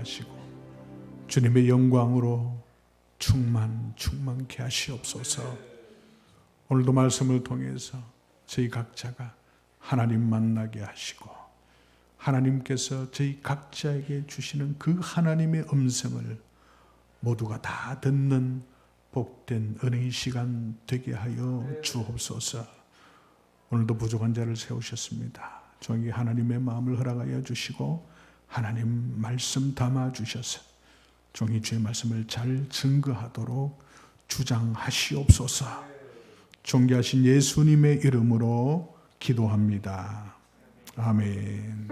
하시고 주님의 영광으로 충만케 하시옵소서. 오늘도 말씀을 통해서 저희 각자가 하나님 만나게 하시고 하나님께서 저희 각자에게 주시는 그 하나님의 음성을 모두가 다 듣는 복된 은혜의 시간 되게 하여 주옵소서. 오늘도 부족한 자를 세우셨습니다. 종이 하나님의 마음을 허락하여 주시고 하나님 말씀 담아 주셔서 종이 주의 말씀을 잘 증거하도록 주장하시옵소서. 존귀하신 예수님의 이름으로 기도합니다. 아멘.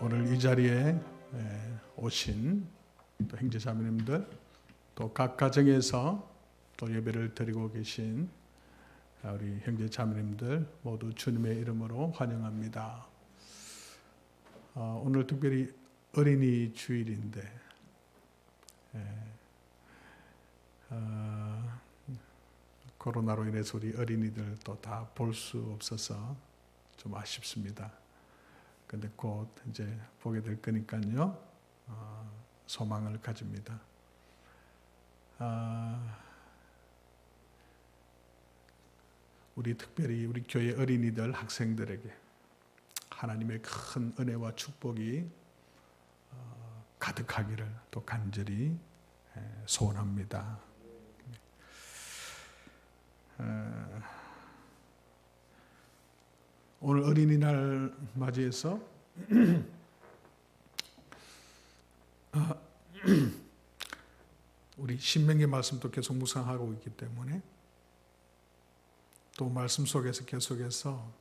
오늘 이 자리에 오신 또 형제자매님들, 또 각 가정에서 또 예배를 드리고 계신 우리 형제자매님들 모두 주님의 이름으로 환영합니다. 오늘 특별히 어린이 주일인데 코로나로 인해서 우리 어린이들 또 다 볼 수 없어서 좀 아쉽습니다. 근데 곧 이제 보게 될 거니까요. 소망을 가집니다. 우리 특별히 우리 교회 어린이들, 학생들에게 하나님의 큰 은혜와 축복이 가득하기를 또 간절히 소원합니다. 오늘 어린이날 맞이해서 우리 신명기 말씀도 계속 묵상하고 있기 때문에 또 말씀 속에서 계속해서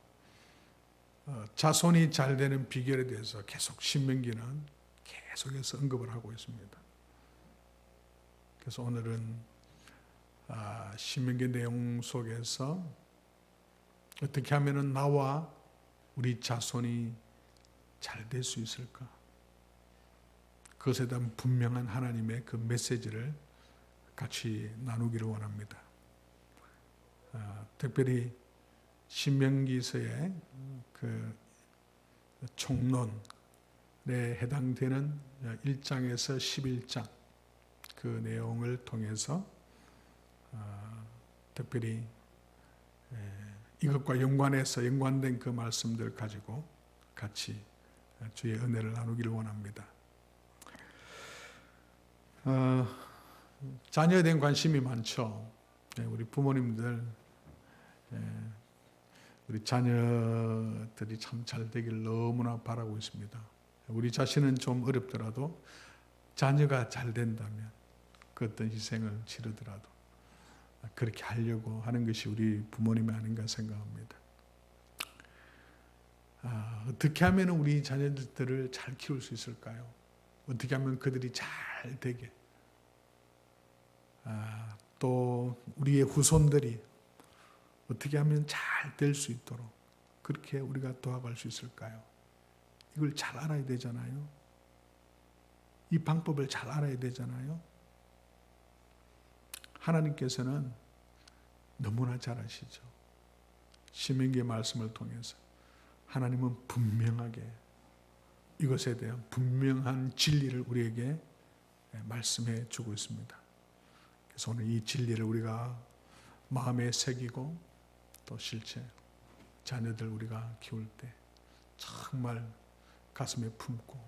자손이 잘 되는 비결에 대해서 계속 신명기는 계속해서 언급을 하고 있습니다. 그래서 오늘은 신명기 내용 속에서 어떻게 하면 나와 우리 자손이 잘 될 수 있을까? 그것에 대한 분명한 하나님의 그 메시지를 같이 나누기를 원합니다. 특별히 신명기서의 그 총론에 해당되는 1장에서 11장 그 내용을 통해서 특별히 이것과 연관된 그 말씀들 가지고 같이 주의 은혜를 나누기를 원합니다. 자녀에 대한 관심이 많죠. 우리 부모님들, 우리 자녀들이 참 잘 되길 너무나 바라고 있습니다. 우리 자신은 좀 어렵더라도 자녀가 잘 된다면 그 어떤 희생을 치르더라도 그렇게 하려고 하는 것이 우리 부모님이 아닌가 생각합니다. 어떻게 하면 우리 자녀들을 잘 키울 수 있을까요? 어떻게 하면 그들이 잘 되게, 또 우리의 후손들이 어떻게 하면 잘 될 수 있도록 그렇게 우리가 도와갈 수 있을까요? 이걸 잘 알아야 되잖아요. 이 방법을 잘 알아야 되잖아요. 하나님께서는 너무나 잘 아시죠. 신명기의 말씀을 통해서 하나님은 분명하게 이것에 대한 분명한 진리를 우리에게 말씀해 주고 있습니다. 그래서 오늘 이 진리를 우리가 마음에 새기고 또 실제 자녀들 우리가 키울 때 정말 가슴에 품고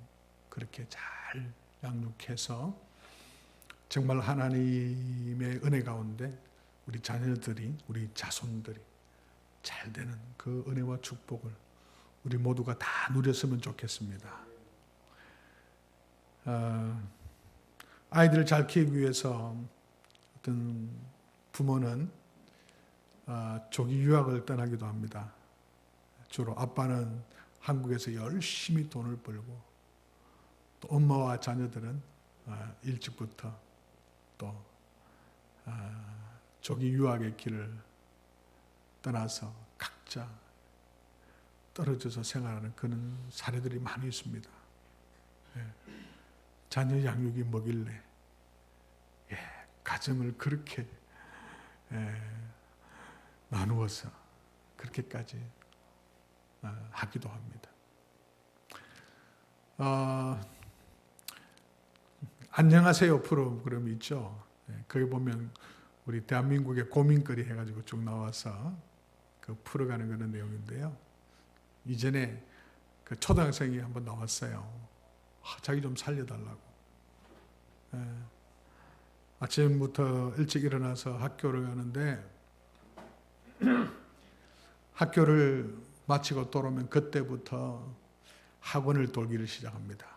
그렇게 잘 양육해서 정말 하나님의 은혜 가운데 우리 자녀들이, 우리 자손들이 잘 되는 그 은혜와 축복을 우리 모두가 다 누렸으면 좋겠습니다. 아이들을 잘 키우기 위해서 어떤 부모는 조기 유학을 떠나기도 합니다. 주로 아빠는 한국에서 열심히 돈을 벌고 또 엄마와 자녀들은 일찍부터 또 조기 유학의 길을 떠나서 각자 떨어져서 생활하는 그런 사례들이 많이 있습니다. 자녀 양육이 뭐길래 가정을 그렇게 나누어서 그렇게까지 하기도 합니다. 안녕하세요 프로그램 있죠. 거기 보면 우리 대한민국의 고민거리 해가지고 쭉 나와서 그 풀어가는 그런 내용인데요. 이전에 그 초등학생이 한번 나왔어요. 자기 좀 살려달라고. 아침부터 일찍 일어나서 학교를 가는데 학교를 마치고 돌아오면 그때부터 학원을 돌기를 시작합니다.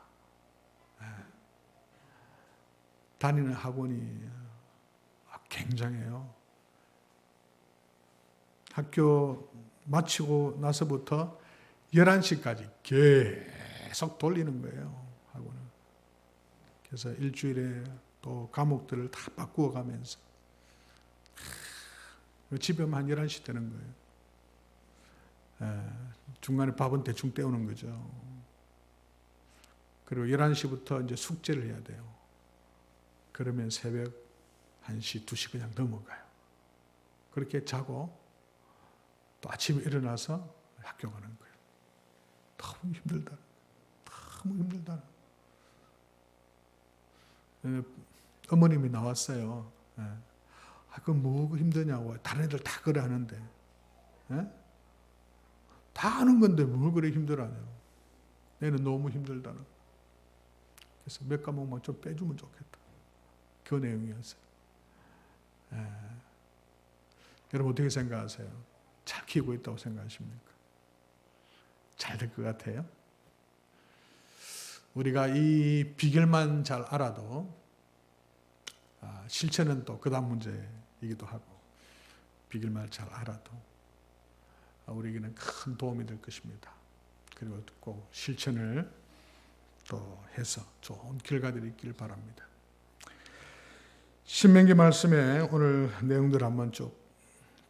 다니는 학원이 굉장해요. 학교 마치고 나서부터 11시까지 계속 돌리는 거예요, 학원을. 그래서 일주일에 또 과목들을 다 바꾸어 가면서 집에 오면 한 11시 되는 거예요. 중간에 밥은 대충 때우는 거죠. 그리고 11시부터 이제 숙제를 해야 돼요. 그러면 새벽 1시, 2시 그냥 넘어가요. 그렇게 자고 또 아침에 일어나서 학교 가는 거예요. 너무 힘들다. 너무 힘들다. 어머님이 나왔어요. 그건 뭐가 힘드냐고. 다른 애들 다 그래 하는데. 다 하는 건데 뭘 그래 힘들어하냐고. 내는 너무 힘들다. 그래서 몇 과목만 좀 빼주면 좋겠다. 그 내용이었어요. 여러분 어떻게 생각하세요? 잘 키우고 있다고 생각하십니까? 잘 될 것 같아요? 우리가 이 비결만 잘 알아도 실천은 또 그 다음 문제이기도 하고 비결만 잘 알아도 우리에게는 큰 도움이 될 것입니다. 그리고 꼭 실천을 또 해서 좋은 결과들이 있길 바랍니다. 신명기 말씀에 오늘 내용들 한번 쭉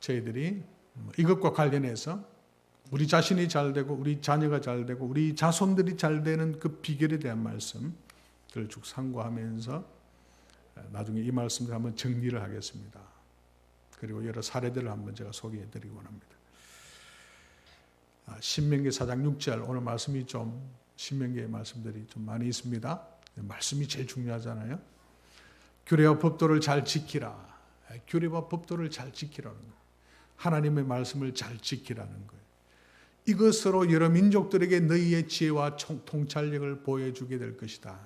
저희들이 이것과 관련해서 우리 자신이 잘 되고 우리 자녀가 잘 되고 우리 자손들이 잘 되는 그 비결에 대한 말씀들을 쭉 상고하면서 나중에 이 말씀을 한번 정리를 하겠습니다. 그리고 여러 사례들을 한번 제가 소개해 드리고 합니다. 신명기 4장 6절 오늘 말씀이 좀 신명기의 말씀들이 좀 많이 있습니다. 말씀이 제일 중요하잖아요. 규례와 법도를 잘 지키라. 규례와 법도를 잘 지키라는 거예요. 하나님의 말씀을 잘 지키라는 거예요. 이것으로 여러 민족들에게 너희의 지혜와 통찰력을 보여주게 될 것이다.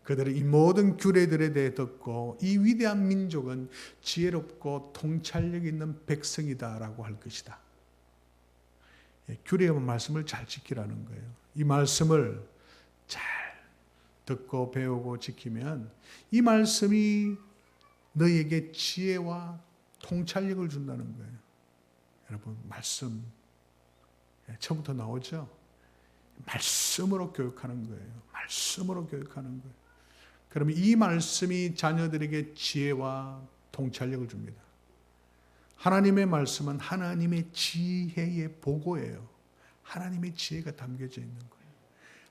그들은 이 모든 규례들에 대해 듣고 이 위대한 민족은 지혜롭고 통찰력 있는 백성이다라고 할 것이다. 규례와 말씀을 잘 지키라는 거예요. 이 말씀을 잘 듣고 배우고 지키면 이 말씀이 너희에게 지혜와 통찰력을 준다는 거예요. 여러분 말씀 처음부터 나오죠. 말씀으로 교육하는 거예요. 말씀으로 교육하는 거예요. 그러면 이 말씀이 자녀들에게 지혜와 통찰력을 줍니다. 하나님의 말씀은 하나님의 지혜의 보고예요. 하나님의 지혜가 담겨져 있는 거예요.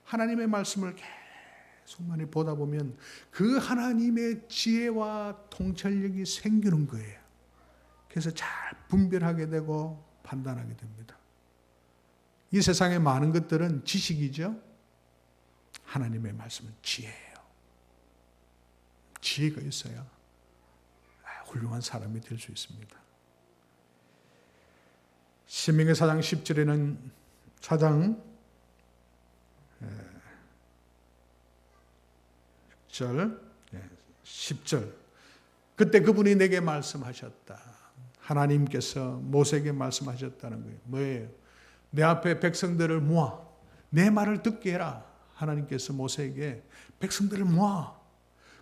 하나님의 말씀을 계속 많이 보다 보면 그 하나님의 지혜와 통찰력이 생기는 거예요. 그래서 잘 분별하게 되고 판단하게 됩니다. 이 세상의 많은 것들은 지식이죠. 하나님의 말씀은 지혜예요. 지혜가 있어야 훌륭한 사람이 될 수 있습니다. 신명기 4장 10절에는 4장 10절 그때 그분이 내게 말씀하셨다. 하나님께서 모세에게 말씀하셨다는 거예요. 뭐예요? 내 앞에 백성들을 모아 내 말을 듣게 해라. 하나님께서 모세에게 백성들을 모아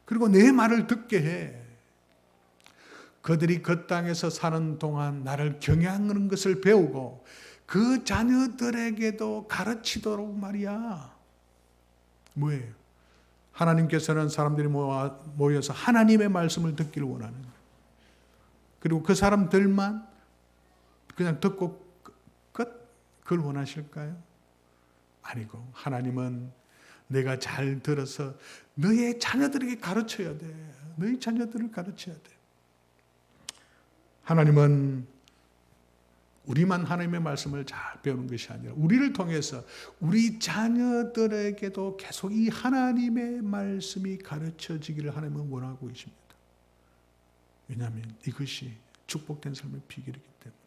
그리고 내 말을 듣게 해. 그들이 그 땅에서 사는 동안 나를 경외하는 것을 배우고 그 자녀들에게도 가르치도록 말이야. 뭐예요? 하나님께서는 사람들이 모여서 하나님의 말씀을 듣기를 원하는 거예요. 그리고 그 사람들만 그냥 듣고 끝? 그걸 원하실까요? 아니고 하나님은 내가 잘 들어서 너의 자녀들에게 가르쳐야 돼. 너희 자녀들을 가르쳐야 돼. 하나님은 우리만 하나님의 말씀을 잘 배우는 것이 아니라 우리를 통해서 우리 자녀들에게도 계속 이 하나님의 말씀이 가르쳐지기를 하나님은 원하고 계십니다. 왜냐하면 이것이 축복된 삶의 비결이기 때문에.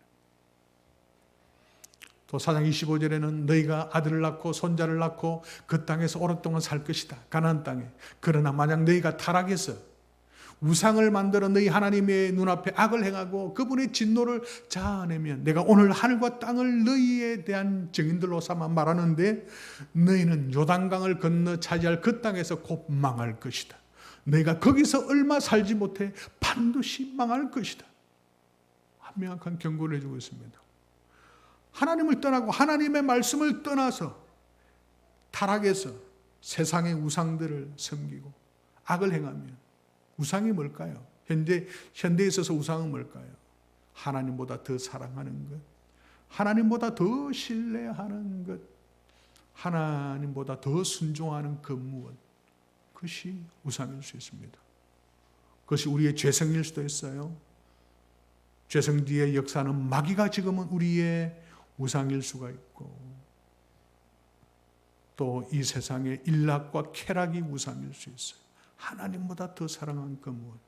또 4장 25절에는 너희가 아들을 낳고 손자를 낳고 그 땅에서 오랫동안 살 것이다. 가나안 땅에. 그러나 만약 너희가 타락해서 우상을 만들어 너희 하나님의 눈앞에 악을 행하고 그분의 진노를 자아내면 내가 오늘 하늘과 땅을 너희에 대한 증인들로 삼아 말하는데 너희는 요단강을 건너 차지할 그 땅에서 곧 망할 것이다. 너희가 거기서 얼마 살지 못해 반드시 망할 것이다. 명확한 경고를 해주고 있습니다. 하나님을 떠나고 하나님의 말씀을 떠나서 타락해서 세상의 우상들을 섬기고 악을 행하면 우상이 뭘까요? 현대에 있어서 우상은 뭘까요? 하나님보다 더 사랑하는 것, 하나님보다 더 신뢰하는 것, 하나님보다 더 순종하는 그 무엇, 그것이 우상일 수 있습니다. 그것이 우리의 죄성일 수도 있어요. 죄성 뒤의 역사는 마귀가 지금은 우리의 우상일 수가 있고 또 이 세상의 일락과 쾌락이 우상일 수 있어요. 하나님보다 더 사랑한 그 무엇.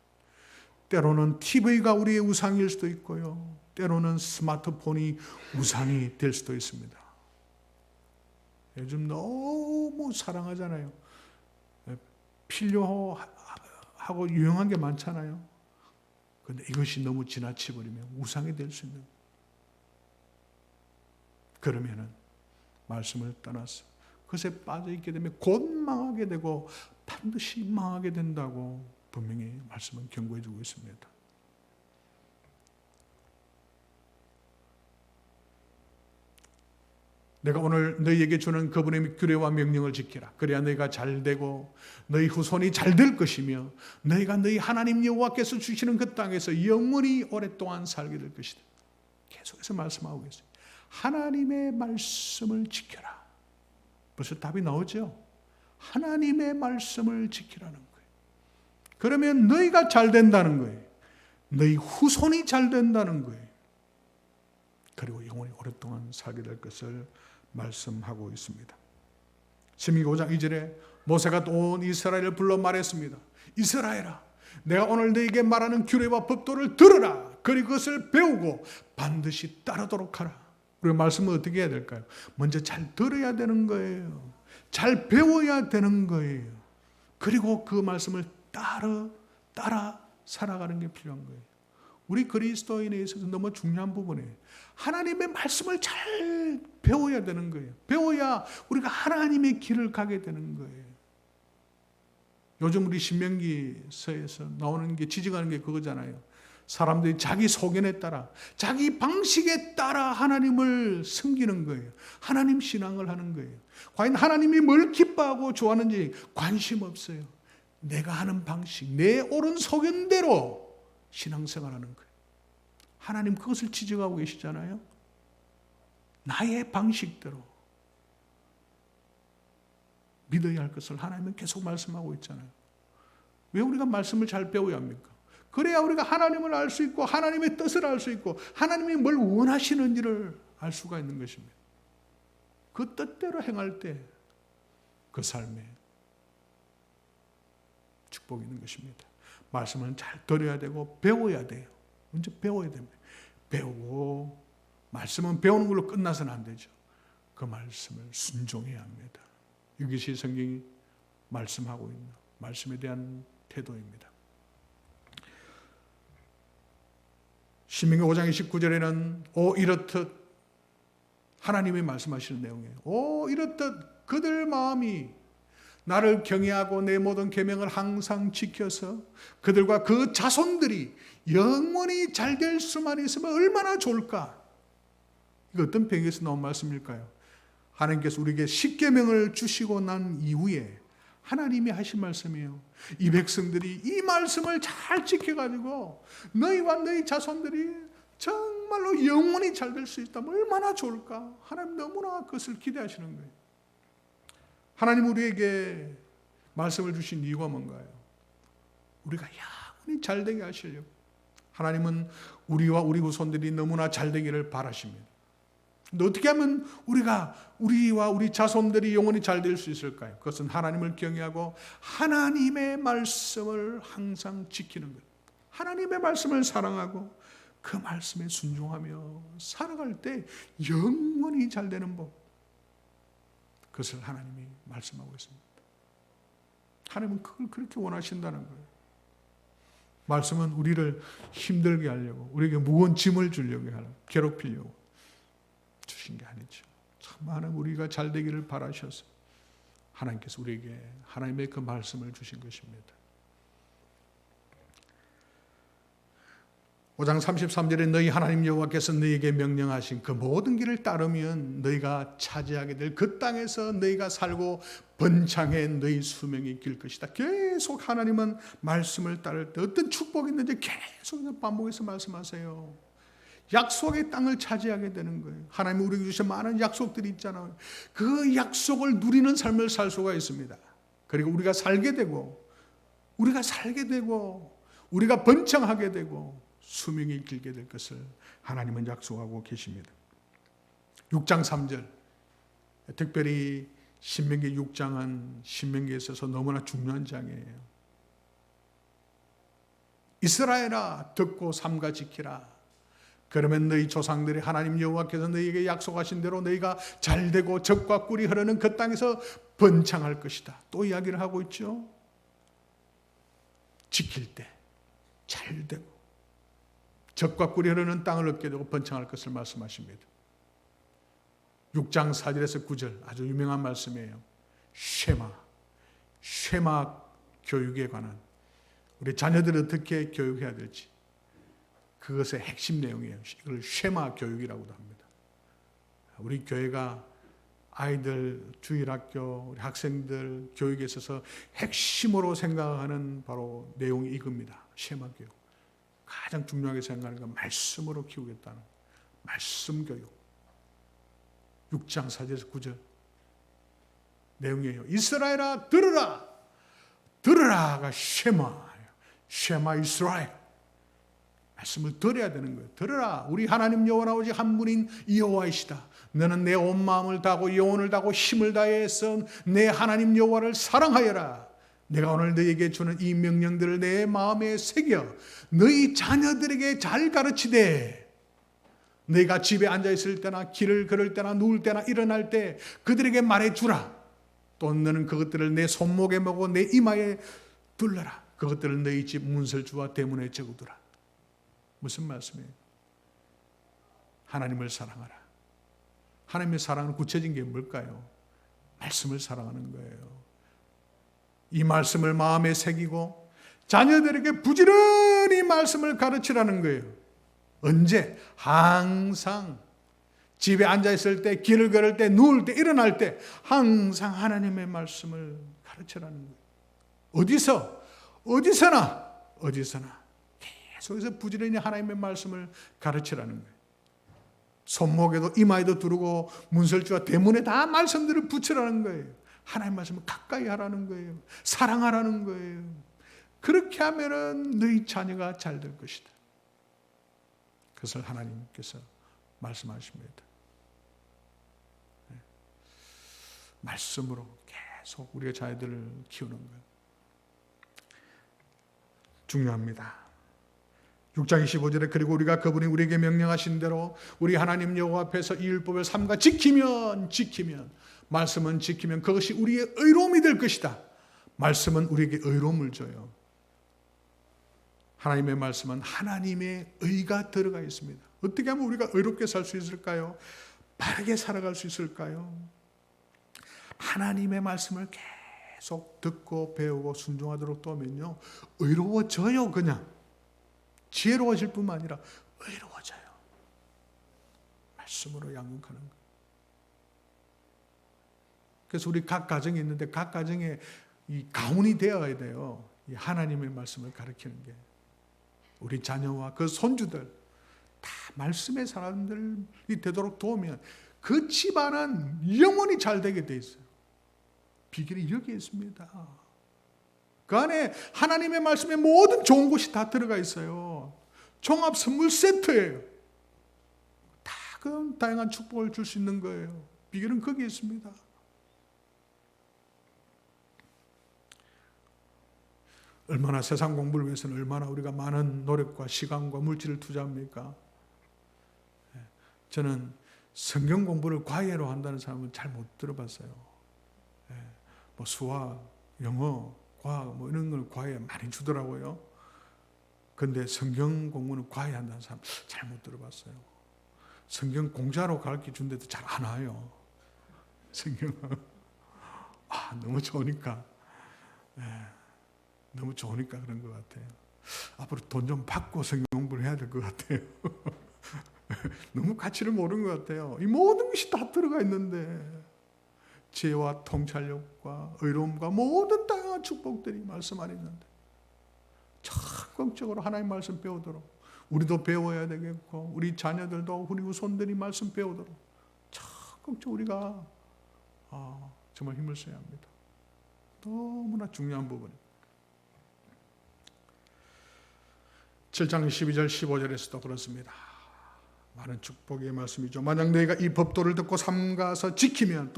때로는 TV가 우리의 우상일 수도 있고요. 때로는 스마트폰이 우상이 될 수도 있습니다. 요즘 너무 사랑하잖아요. 필요하고 유용한 게 많잖아요. 그런데 이것이 너무 지나쳐버리면 우상이 될 수 있는. 그러면은 말씀을 떠나서 그것에 빠져있게 되면 곧 망하게 되고 반드시 망하게 된다고 분명히 말씀은 경고해 주고 있습니다. 내가 오늘 너희에게 주는 그분의 규례와 명령을 지키라. 그래야 너희가 잘되고 너희 후손이 잘 될 것이며 너희가 너희 하나님 여호와께서 주시는 그 땅에서 영원히 오랫동안 살게 될 것이다. 계속해서 말씀하고 계세요. 하나님의 말씀을 지켜라. 벌써 답이 나오죠? 하나님의 말씀을 지키라는 거예요. 그러면 너희가 잘 된다는 거예요. 너희 후손이 잘 된다는 거예요. 그리고 영원히 오랫동안 살게 될 것을 말씀하고 있습니다. 신명기 5장 2절에 모세가 또 온 이스라엘을 불러 말했습니다. 이스라엘아, 내가 오늘 너에게 말하는 규례와 법도를 들으라. 그리고 그것을 배우고 반드시 따르도록 하라. 우리가 말씀을 어떻게 해야 될까요? 먼저 잘 들어야 되는 거예요. 잘 배워야 되는 거예요. 그리고 그 말씀을 따라 살아가는 게 필요한 거예요. 우리 그리스도인에 있어서 너무 중요한 부분이에요. 하나님의 말씀을 잘 배워야 되는 거예요. 배워야 우리가 하나님의 길을 가게 되는 거예요. 요즘 우리 신명기서에서 나오는 게 지적하는 게 그거잖아요. 사람들이 자기 소견에 따라 자기 방식에 따라 하나님을 섬기는 거예요. 하나님 신앙을 하는 거예요. 과연 하나님이 뭘 기뻐하고 좋아하는지 관심 없어요. 내가 하는 방식, 내 옳은 소견대로 신앙생활하는 거예요. 하나님 그것을 지적하고 계시잖아요. 나의 방식대로 믿어야 할 것을 하나님은 계속 말씀하고 있잖아요. 왜 우리가 말씀을 잘 배워야 합니까? 그래야 우리가 하나님을 알 수 있고 하나님의 뜻을 알 수 있고 하나님이 뭘 원하시는지를 알 수가 있는 것입니다. 그 뜻대로 행할 때 그 삶에 축복이 있는 것입니다. 말씀은 잘 들어야 되고 배워야 돼요. 먼저 배워야 됩니다. 배우고 말씀은 배우는 걸로 끝나서는 안 되죠. 그 말씀을 순종해야 합니다. 이것이 성경이 말씀하고 있는 말씀에 대한 태도입니다. 신명기 5장 29절에는 오 이렇듯 하나님이 말씀하시는 내용이에요. 오 이렇듯 그들 마음이 나를 경외하고 내 모든 계명을 항상 지켜서 그들과 그 자손들이 영원히 잘 될 수만 있으면 얼마나 좋을까? 이거 어떤 배경에서 나온 말씀일까요? 하나님께서 우리에게 십계명을 주시고 난 이후에 하나님이 하신 말씀이에요. 이 백성들이 이 말씀을 잘 지켜가지고 너희와 너희 자손들이 정말로 영원히 잘 될 수 있다면 얼마나 좋을까? 하나님 너무나 그것을 기대하시는 거예요. 하나님 우리에게 말씀을 주신 이유가 뭔가요? 우리가 영원히 잘되게 하시려고. 하나님은 우리와 우리 후손들이 너무나 잘되기를 바라십니다. 근데 어떻게 하면 우리와 우리 자손들이 영원히 잘 될 수 있을까요? 그것은 하나님을 경외하고 하나님의 말씀을 항상 지키는 것. 하나님의 말씀을 사랑하고 그 말씀에 순종하며 살아갈 때 영원히 잘 되는 법. 그것을 하나님이 말씀하고 있습니다. 하나님은 그걸 그렇게 원하신다는 거예요. 말씀은 우리를 힘들게 하려고, 우리에게 무거운 짐을 주려고 하려고, 괴롭히려고 주신 게 아니죠. 참 하나님 우리가 잘 되기를 바라셔서 하나님께서 우리에게 하나님의 그 말씀을 주신 것입니다. 5장 33절에 너희 하나님 여호와께서 너희에게 명령하신 그 모든 길을 따르면 너희가 차지하게 될 그 땅에서 너희가 살고 번창해 너희 수명이 길 것이다. 계속 하나님은 말씀을 따를 때 어떤 축복이 있는지 계속 반복해서 말씀하세요. 약속의 땅을 차지하게 되는 거예요. 하나님이 우리에게 주신 많은 약속들이 있잖아요. 그 약속을 누리는 삶을 살 수가 있습니다. 그리고 우리가 살게 되고 우리가 번창하게 되고 수명이 길게 될 것을 하나님은 약속하고 계십니다. 6장 3절, 특별히 신명기 6장은 신명기에 있어서 너무나 중요한 장이에요. 이스라엘아 듣고 삼가 지키라. 그러면 너희 조상들이 하나님 여호와께서 너희에게 약속하신 대로 너희가 잘되고 젖과 꿀이 흐르는 그 땅에서 번창할 것이다. 또 이야기를 하고 있죠. 지킬 때 잘되고 젖과 꿀이 흐르는 땅을 얻게 되고 번창할 것을 말씀하십니다. 6장 4절에서 9절 아주 유명한 말씀이에요. 쉐마 교육에 관한 우리 자녀들을 어떻게 교육해야 될지 그것의 핵심 내용이에요. 이걸 쉐마 교육이라고도 합니다. 우리 교회가 아이들 주일학교 우리 학생들 교육에 있어서 핵심으로 생각하는 바로 내용이 이겁니다. 쉐마 교육. 가장 중요하게 생각하는 건 말씀으로 키우겠다는 말씀 교육. 6장 4절에서 9절 내용이에요. 이스라엘아 들으라. 들으라가 쉐마 이스라엘. 말씀을 들어야 되는 거예요. 들으라. 우리 하나님 여호와는 오직 한 분인 여호와이시다. 너는 내 온 마음을 다하고 영혼을 다하고 힘을 다해서 내 하나님 여호와를 사랑하여라. 내가 오늘 너희에게 주는 이 명령들을 내 마음에 새겨 너희 자녀들에게 잘 가르치되 너희가 집에 앉아있을 때나 길을 걸을 때나 누울 때나 일어날 때 그들에게 말해주라. 또 너는 그것들을 내 손목에 메고 내 이마에 둘러라. 그것들을 너희 집 문설주와 대문에 적어두라. 무슨 말씀이에요? 하나님을 사랑하라. 하나님의 사랑은 구체적인 게 뭘까요? 말씀을 사랑하는 거예요. 이 말씀을 마음에 새기고 자녀들에게 부지런히 말씀을 가르치라는 거예요. 언제? 항상 집에 앉아있을 때, 길을 걸을 때, 누울 때, 일어날 때 항상 하나님의 말씀을 가르치라는 거예요. 어디서나 계속해서 부지런히 하나님의 말씀을 가르치라는 거예요. 손목에도 이마에도 두르고 문설주와 대문에 다 말씀들을 붙이라는 거예요. 하나님의 말씀을 가까이 하라는 거예요. 사랑하라는 거예요. 그렇게 하면은 너희 자녀가 잘 될 것이다. 그것을 하나님께서 말씀하십니다. 말씀으로 계속 우리의 자녀들을 키우는 것 중요합니다. 6장 25절에 그리고 우리가 그분이 우리에게 명령하신 대로 우리 하나님 여호와 앞에서 이 율법을 삼가 지키면 말씀은 지키면 그것이 우리의 의로움이 될 것이다. 말씀은 우리에게 의로움을 줘요. 하나님의 말씀은 하나님의 의가 들어가 있습니다. 어떻게 하면 우리가 의롭게 살 수 있을까요? 바르게 살아갈 수 있을까요? 하나님의 말씀을 계속 듣고 배우고 순종하도록 도우면요 의로워져요. 그냥 지혜로워질 뿐만 아니라 의로워져요. 말씀으로 양육하는 것. 그래서 우리 각 가정이 있는데 각 가정에 이 가훈이 되어야 돼요. 이 하나님의 말씀을 가르치는 게. 우리 자녀와 그 손주들 다 말씀의 사람들이 되도록 도우면 그 집안은 영원히 잘 되게 돼 있어요. 비결이 여기에 있습니다. 그 그 안에 하나님의 말씀에 모든 좋은 것이 다 들어가 있어요. 종합 선물 세트예요. 다 그 다양한 축복을 줄 수 있는 거예요. 비결은 거기에 있습니다. 얼마나 세상 공부를 위해서는 얼마나 우리가 많은 노력과 시간과 물질을 투자합니까? 저는 성경 공부를 과외로 한다는 사람은 잘 못 들어봤어요. 뭐 수학, 영어, 과학 뭐 이런 걸 과외 많이 주더라고요. 근데 성경 공부는 과외한다는 사람 잘 못 들어봤어요. 성경 공짜로 가르쳐 준데도 잘 안 와요. 성경은 너무 좋으니까. 너무 좋으니까 그런 것 같아요. 앞으로 돈 좀 받고 성경 공부를 해야 될 것 같아요. 너무 가치를 모르는 것 같아요. 이 모든 것이 다 들어가 있는데 지혜와 통찰력과 의로움과 모든 다양한 축복들이 말씀 안에 있는데 적극적으로 하나님 말씀 배우도록 우리도 배워야 되겠고 우리 자녀들도 우리 후손들이 말씀 배우도록 적극적으로 우리가 정말 힘을 써야 합니다. 너무나 중요한 부분입니다. 7장 12절 15절에서도 그렇습니다. 많은 축복의 말씀이죠. 만약 너희가 이 법도를 듣고 삼가서 지키면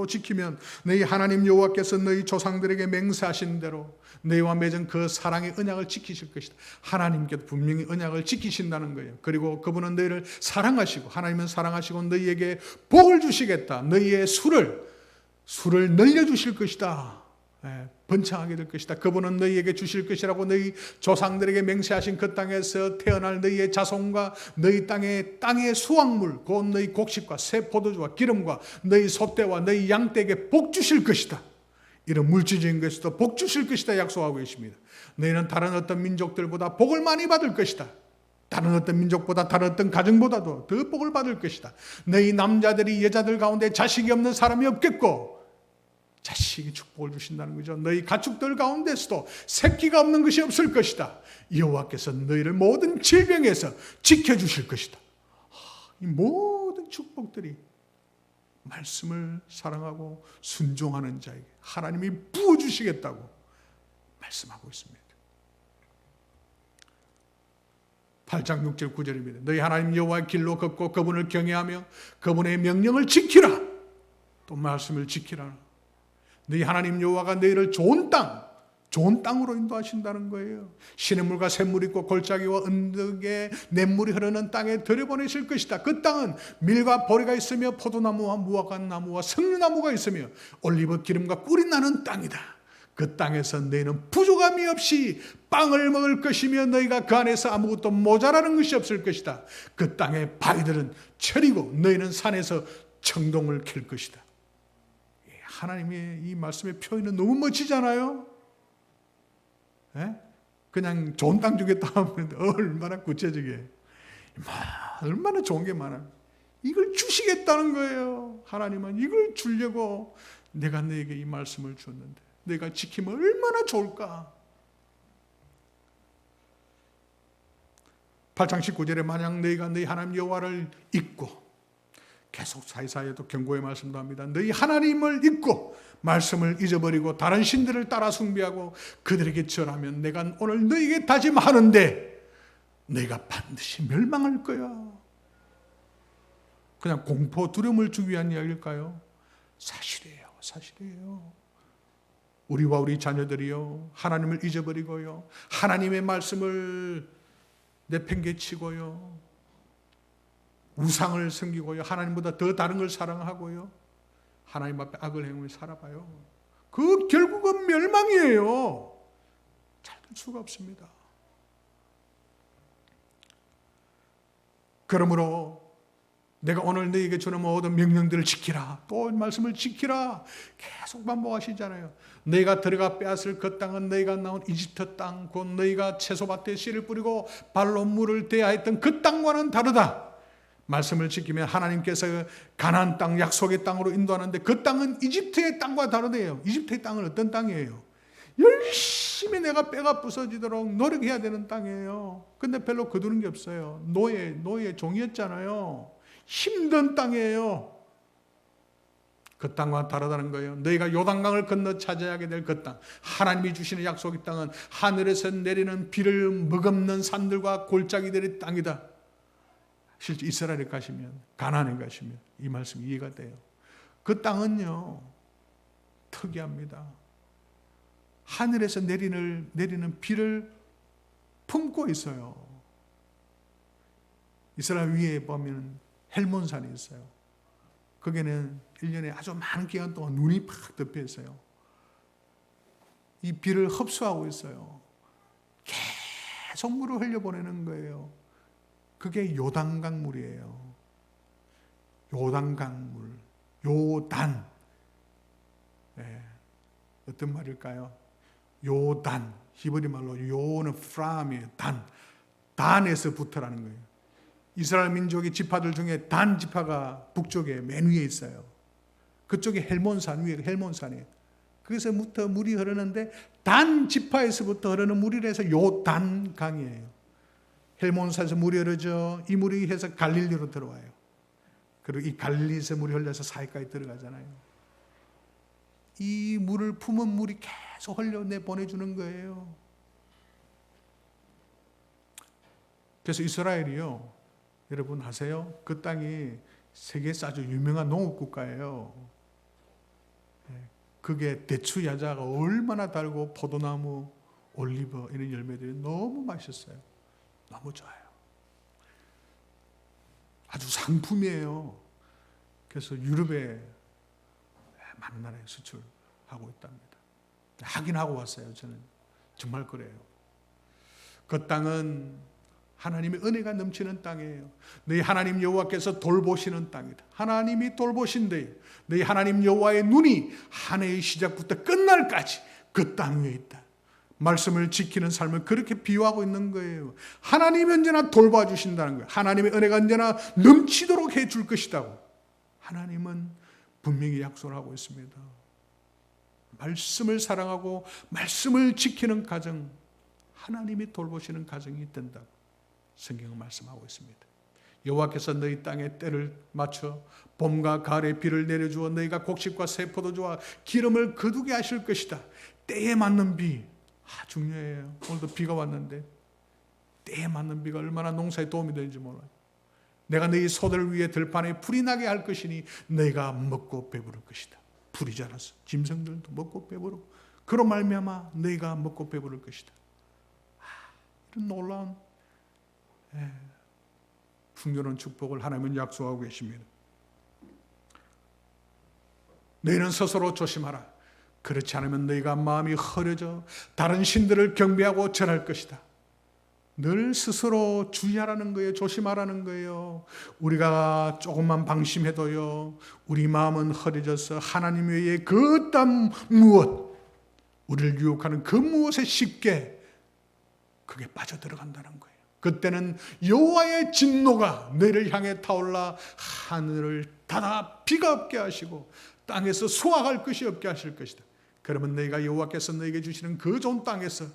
너희 하나님 여호와께서 너희 조상들에게 맹세하신 대로 너희와 맺은 그 사랑의 언약을 지키실 것이다. 하나님께도 분명히 언약을 지키신다는 거예요. 그리고 그분은 너희를 사랑하시고 하나님은 사랑하시고 너희에게 복을 주시겠다. 너희의 수를 늘려주실 것이다. 번창하게 될 것이다. 그분은 너희에게 주실 것이라고 너희 조상들에게 맹세하신 그 땅에서 태어날 너희의 자손과 너희 땅의 수확물 곧 너희 곡식과 새 포도주와 기름과 너희 소떼와 너희 양떼에게 복 주실 것이다. 이런 물질적인 것에도 복 주실 것이다 약속하고 계십니다. 너희는 다른 어떤 민족들보다 복을 많이 받을 것이다. 다른 어떤 민족보다 다른 어떤 가정보다도 더 복을 받을 것이다. 너희 남자들이 여자들 가운데 자식이 없는 사람이 없겠고 자식이 축복을 주신다는 거죠. 너희 가축들 가운데서도 새끼가 없는 것이 없을 것이다. 여호와께서 너희를 모든 질병에서 지켜주실 것이다. 이 모든 축복들이 말씀을 사랑하고 순종하는 자에게 하나님이 부어주시겠다고 말씀하고 있습니다. 8장 6절 9절입니다. 너희 하나님 여호와의 길로 걷고 그분을 경외하며 그분의 명령을 지키라. 또 말씀을 지키라. 너희 하나님 여호와가 너희를 좋은 땅으로 인도하신다는 거예요. 시냇물과 샘물이 있고 골짜기와 언덕에 냇물이 흐르는 땅에 들여보내실 것이다. 그 땅은 밀과 보리가 있으며 포도나무와 무화과나무와 석류나무가 있으며 올리브 기름과 꿀이 나는 땅이다. 그 땅에서 너희는 부족함이 없이 빵을 먹을 것이며 너희가 그 안에서 아무것도 모자라는 것이 없을 것이다. 그 땅의 바위들은 철이고 너희는 산에서 청동을 캘 것이다. 하나님의 이 말씀의 표현은 너무 멋지잖아요. 그냥 좋은 땅 주겠다 하면 얼마나 구체적이에요. 얼마나 좋은 게 많아요. 이걸 주시겠다는 거예요. 하나님은 이걸 주려고 내가 너에게 이 말씀을 줬는데 내가 지키면 얼마나 좋을까. 8장 19절에 만약 너희가 너희 하나님 여호와를 잊고 계속 사이사이에도 경고의 말씀도 합니다. 너희 하나님을 잊고 말씀을 잊어버리고 다른 신들을 따라 숭배하고 그들에게 절하면 내가 오늘 너희에게 다짐하는데 너희가 반드시 멸망할 거야. 그냥 공포 두려움을 주기 위한 이야기일까요? 사실이에요. 우리와 우리 자녀들이요 하나님을 잊어버리고요 하나님의 말씀을 내팽개치고요 우상을 섬기고요 하나님보다 더 다른 걸 사랑하고요 하나님 앞에 악을 행하며 살아봐요. 그 결국은 멸망이에요. 잘 될 수가 없습니다. 그러므로 내가 오늘 너희에게 주는 모든 명령들을 지키라. 또 말씀을 지키라. 계속 반복하시잖아요. 너희가 들어가 빼앗을 그 땅은 너희가 나온 이집트 땅, 곧 너희가 채소밭에 씨를 뿌리고 발로 물을 대하였던 그 땅과는 다르다. 말씀을 지키면 하나님께서 가나안 땅, 약속의 땅으로 인도하는데 그 땅은 이집트의 땅과 다르대요. 이집트의 땅은 어떤 땅이에요? 열심히 내가 뼈가 부서지도록 노력해야 되는 땅이에요. 근데 별로 거두는 게 없어요. 노예 종이었잖아요. 힘든 땅이에요. 그 땅과 다르다는 거예요. 너희가 요단강을 건너 차지하게 될 그 땅, 하나님이 주시는 약속의 땅은 하늘에서 내리는 비를 머금는 산들과 골짜기들의 땅이다. 실제 이스라엘에 가시면, 가나안에 가시면 이 말씀이 이해가 돼요. 그 땅은요 특이합니다. 하늘에서 내리는 비를 품고 있어요. 이스라엘 위에 보면 헬몬산이 있어요. 거기는 1년에 아주 많은 기간 동안 눈이 팍 덮여 있어요. 이 비를 흡수하고 있어요. 계속 물을 흘려보내는 거예요. 그게 요단강 물이에요. 요단강 물. 요단. 네. 어떤 말일까요? 요단. 히브리 말로 요는 프람이에요. 단. 단에서부터라는 거예요. 이스라엘 민족의 지파들 중에 단 지파가 북쪽에 맨 위에 있어요. 그쪽에 헬몬산 위에 헬몬산이에요. 거기서부터 물이 흐르는데 단 지파에서부터 흐르는 물이라서 요단강이에요. 헬몬산에서 물이 흐르죠. 이 물이 해서 갈릴리로 들어와요. 그리고 이 갈릴리에서 물이 흘러서 사이까지 들어가잖아요. 이 물을 품은 물이 계속 흘려내 보내주는 거예요. 그래서 이스라엘이요, 여러분 아세요? 그 땅이 세계에서 아주 유명한 농업국가예요. 그게 대추 야자가 얼마나 달고 포도나무, 올리브 이런 열매들이 너무 맛있어요. 너무 좋아요. 아주 상품이에요. 그래서 유럽에 많은 나라에 수출하고 있답니다. 확인하고 왔어요. 저는 정말 그래요. 그 땅은 하나님의 은혜가 넘치는 땅이에요. 너희 하나님 여호와께서 돌보시는 땅이다. 하나님이 돌보신대요. 너희 하나님 여호와의 눈이 한 해의 시작부터 끝날까지 그 땅 위에 있다. 말씀을 지키는 삶을 그렇게 비유하고 있는 거예요. 하나님이 언제나 돌봐주신다는 거예요. 하나님의 은혜가 언제나 넘치도록 해줄 것이다고 하나님은 분명히 약속을 하고 있습니다. 말씀을 사랑하고 말씀을 지키는 가정, 하나님이 돌보시는 가정이 된다. 성경은 말씀하고 있습니다. 여호와께서 너희 땅에 때를 맞춰 봄과 가을에 비를 내려주어 너희가 곡식과 새 포도주와 기름을 거두게 하실 것이다. 때에 맞는 비, 중요해요. 오늘도 비가 왔는데 때에 맞는 비가 얼마나 농사에 도움이 되는지 몰라요. 내가 너희 소들 위에 들판에 불이 나게 할 것이니 너희가 먹고 배부를 것이다. 불이 자라서 짐승들도 먹고 배부르. 그로 말미암아 너희가 먹고 배부를 것이다. 이런 놀라운 풍요로운 축복을 하나님은 약속하고 계십니다. 너희는 스스로 조심하라. 그렇지 않으면 너희가 마음이 흐려져 다른 신들을 경배하고 절할 것이다. 늘 스스로 주의하라는 거예요. 조심하라는 거예요. 우리가 조금만 방심해도요, 우리 마음은 흐려져서 하나님 외에 그 어떤 무엇, 우리를 유혹하는 그 무엇에 쉽게 그게 빠져들어간다는 거예요. 그때는 여호와의 진노가 너희를 향해 타올라 하늘을 닫아 비가 없게 하시고 땅에서 수확할 것이 없게 하실 것이다. 그러면 너희가 여호와께서 너희에게 주시는 그 좋은 땅에서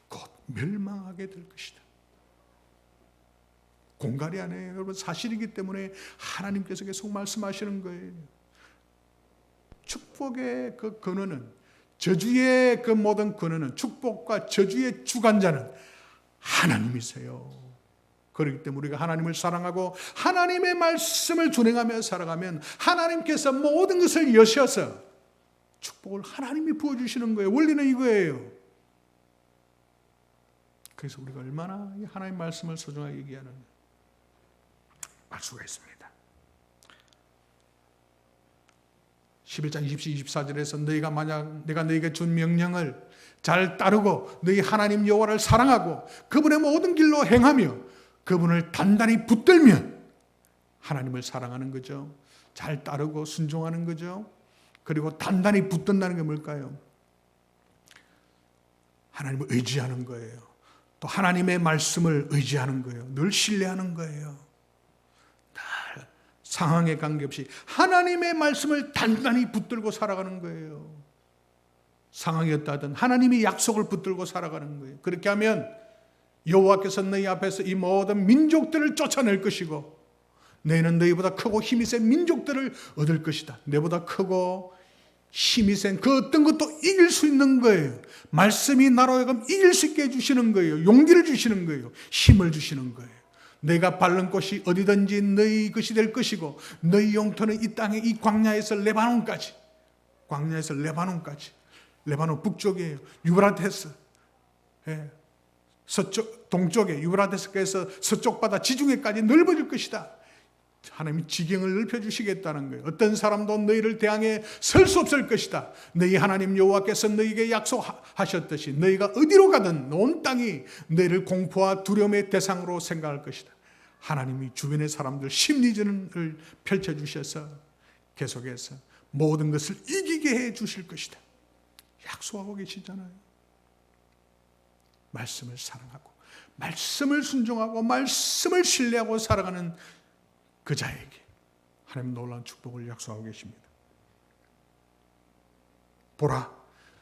곧 멸망하게 될 것이다. 공갈이 아니에요. 여러분 사실이기 때문에 하나님께서 계속 말씀하시는 거예요. 축복의 그 근원은, 저주의 그 모든 근원은, 축복과 저주의 주관자는 하나님이세요. 그렇기 때문에 우리가 하나님을 사랑하고 하나님의 말씀을 준행하며 살아가면 하나님께서 모든 것을 여셔서 축복을 하나님이 부어주시는 거예요. 원리는 이거예요. 그래서 우리가 얼마나 하나님의 말씀을 소중하게 얘기하는 알 수가 있습니다. 11장 20, 24절에서 너희가 만약 내가 너희에게 준 명령을 잘 따르고 너희 하나님 여호와를 사랑하고 그분의 모든 길로 행하며 그분을 단단히 붙들면, 하나님을 사랑하는 거죠. 잘 따르고 순종하는 거죠. 그리고 단단히 붙든다는 게 뭘까요? 하나님을 의지하는 거예요. 또 하나님의 말씀을 의지하는 거예요. 늘 신뢰하는 거예요. 늘 상황에 관계없이 하나님의 말씀을 단단히 붙들고 살아가는 거예요. 상황이 어떠하든 하나님의 약속을 붙들고 살아가는 거예요. 그렇게 하면 여호와께서 너희 앞에서 이 모든 민족들을 쫓아낼 것이고 너희는 너희보다 크고 힘이 센 민족들을 얻을 것이다. 너보다 크고 힘이 센 그 어떤 것도 이길 수 있는 거예요. 말씀이 나로 하여금 이길 수 있게 해주시는 거예요. 용기를 주시는 거예요. 힘을 주시는 거예요. 내가 밟는 곳이 어디든지 너희 것이 될 것이고 너희 영토는 이 땅에 이 광야에서 레바논까지 레바논 북쪽이에요. 유브라테스 서쪽 동쪽에 유브라테스에서 서쪽 바다 지중해까지 넓어질 것이다. 하나님이 지경을 넓혀주시겠다는 거예요. 어떤 사람도 너희를 대항해 설 수 없을 것이다. 너희 하나님 여호와께서 너희에게 약속하셨듯이 너희가 어디로 가든 온 땅이 너희를 공포와 두려움의 대상으로 생각할 것이다. 하나님이 주변의 사람들 심리전을 펼쳐주셔서 계속해서 모든 것을 이기게 해 주실 것이다. 약속하고 계시잖아요. 말씀을 사랑하고 말씀을 순종하고 말씀을 신뢰하고 살아가는 그 자에게 하나님 놀라운 축복을 약속하고 계십니다. 보라,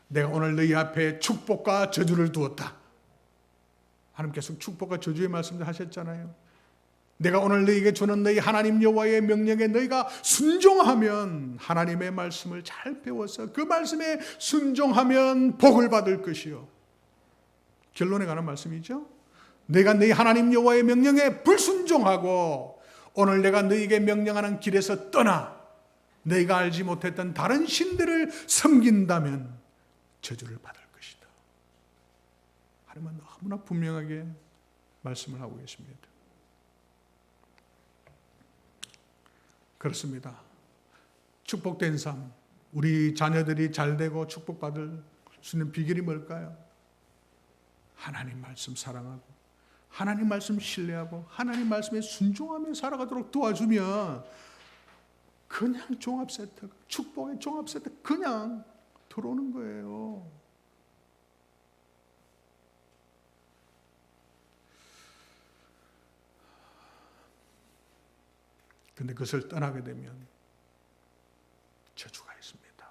내가 오늘 너희 앞에 축복과 저주를 두었다. 하나님께서 축복과 저주의 말씀을 하셨잖아요. 내가 오늘 너희에게 주는 너희 하나님 여호와의 명령에 너희가 순종하면, 하나님의 말씀을 잘 배워서 그 말씀에 순종하면 복을 받을 것이요. 결론에 관한 말씀이죠. 내가 너희 하나님 여호와의 명령에 불순종하고 오늘 내가 너희에게 명령하는 길에서 떠나 너희가 알지 못했던 다른 신들을 섬긴다면 저주를 받을 것이다. 하나님은 너무나 분명하게 말씀을 하고 계십니다. 그렇습니다. 축복된 삶, 우리 자녀들이 잘되고 축복받을 수 있는 비결이 뭘까요? 하나님 말씀 사랑하고 하나님 말씀 신뢰하고 하나님 말씀에 순종하며 살아가도록 도와주면 그냥 종합세트, 축복의 종합세트 그냥 들어오는 거예요. 근데 그것을 떠나게 되면 저주가 있습니다.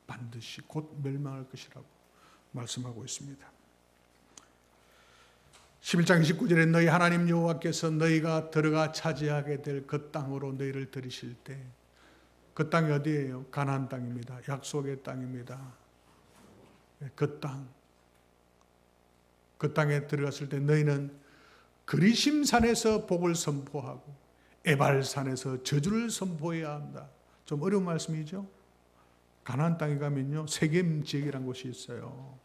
반드시 곧 멸망할 것이라고 말씀하고 있습니다. 11장 29절에 너희 하나님 여호와께서 너희가 들어가 차지하게 될 그 땅으로 너희를 들이실 때, 그 땅이 어디예요? 가나안 땅입니다. 약속의 땅입니다. 그 땅에 들어갔을 때 너희는 그리심산에서 복을 선포하고 에발산에서 저주를 선포해야 한다. 좀 어려운 말씀이죠. 가나안 땅에 가면요, 세겜 지역이라는 곳이 있어요.